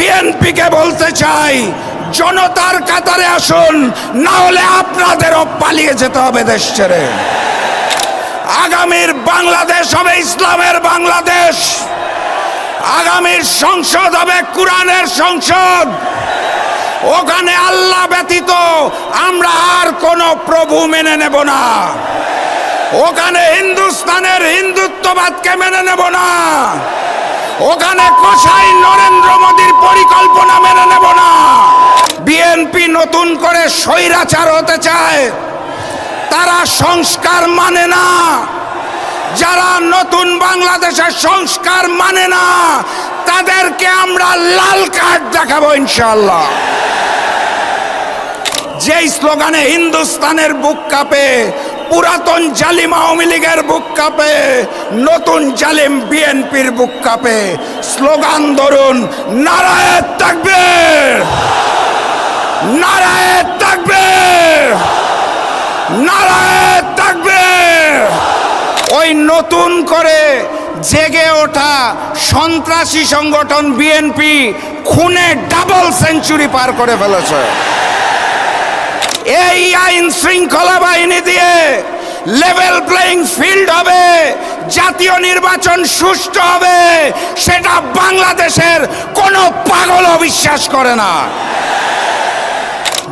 বিএনপিকে বলতে চাই, জনতার কাতারে আসুন, না হলে আপনাদেরও পালিয়ে যেতে হবে দেশ ছেড়ে। আগামীর বাংলাদেশ হবে ইসলামের বাংলাদেশ। আগামীর সংসদ হবে কোরআনের সংসদ। ওখানে আল্লাহ ব্যতীত আমরা আর কোনো প্রভু মেনে নেব না। ওখানে হিন্দুস্তানের হিন্দুত্ববাদকে মেনে নেব না। ওখানে কসাই নরেন্দ্র মোদীর পরিকল্পনা মেনে নেব না। বিএনপি নতুন করে স্বৈরাচার হতে চায়, তারা সংস্কার মানে না। যারা নতুন বাংলাদেশের সংস্কার মানে না, তাদেরকে আমরা লাল কার্ড দেখাবো ইনশাআল্লাহ। যেই স্লোগানে হিন্দুস্তানের বুক কাঁপে, পুরাতন জালিম আওয়ামী লীগের বুক কাঁপে, নতুন জালিম বিএনপির বুক কাঁপে। স্লোগান ধরুন, নারায়ে তাকবীর, নারায়ে তাকবীর, নারায়ে তাকবীর। ওই নতুন করে জেগে ওঠা সন্ত্রাসী সংগঠন বিএনপি খুনে ডাবল সেঞ্চুরি পার করে ফেলেছে। এই আইন শৃঙ্খলা বাহিনী দিয়ে লেভেল প্লেইং ফিল্ড হবে, জাতীয় নির্বাচন সুষ্ঠু হবে, সেটা বাংলাদেশের কোনো পাগলও বিশ্বাস করে না।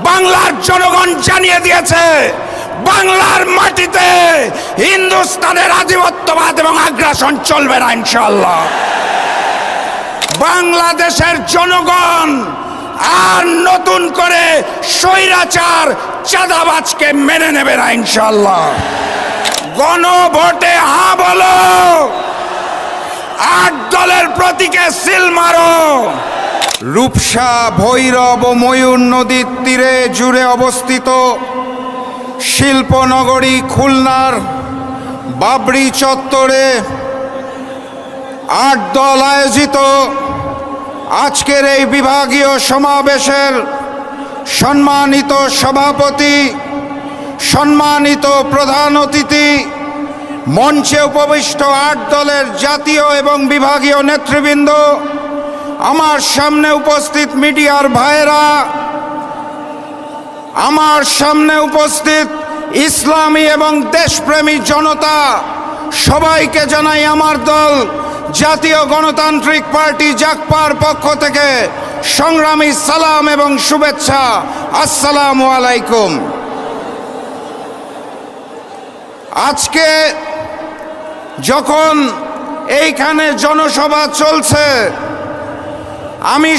বাংলার জনগণ জানিয়ে দিয়েছে, বাংলার মাটিতে হিন্দুস্তানের আধিপত্যবাদ এবং আগ্রাসন চলবে না ইনশাআল্লাহ। বাংলাদেশের জনগণ আর নতুন করে স্বৈরাচার চাঁদাবাজকে মেনে নেবে না ইনশাআল্লাহ। গণভোটে হ্যাঁ বলো, 8 দলের প্রতীকে সিল মারো। রূপসা, ভৈরব ও ময়ূর নদীর তীরে জুড়ে অবস্থিত শিল্পনগরী খুলনার বাবরি চত্বরে 8 দল আয়োজিত আজকের এই বিভাগীয় সমাবেশের সম্মানিত সভাপতি, সম্মানিত প্রধান অতিথি, মঞ্চে উপবিষ্ট 8 দলের জাতীয় এবং বিভাগীয় নেতৃবৃন্দ, আমার সামনে উপস্থিত মিডিয়ার ভাইয়েরা, আমার সামনে উপস্থিত ইসলামী এবং দেশপ্রেমী জনতা, সবাইকে জানাই আমার দল জাতীয় গণতান্ত্রিক পার্টি জাগপার পক্ষ থেকে সংগ্রামী সালাম এবং শুভেচ্ছা। আসসালামু আলাইকুম। আজকে যখন এইখানে জনসভা চলছে, আমি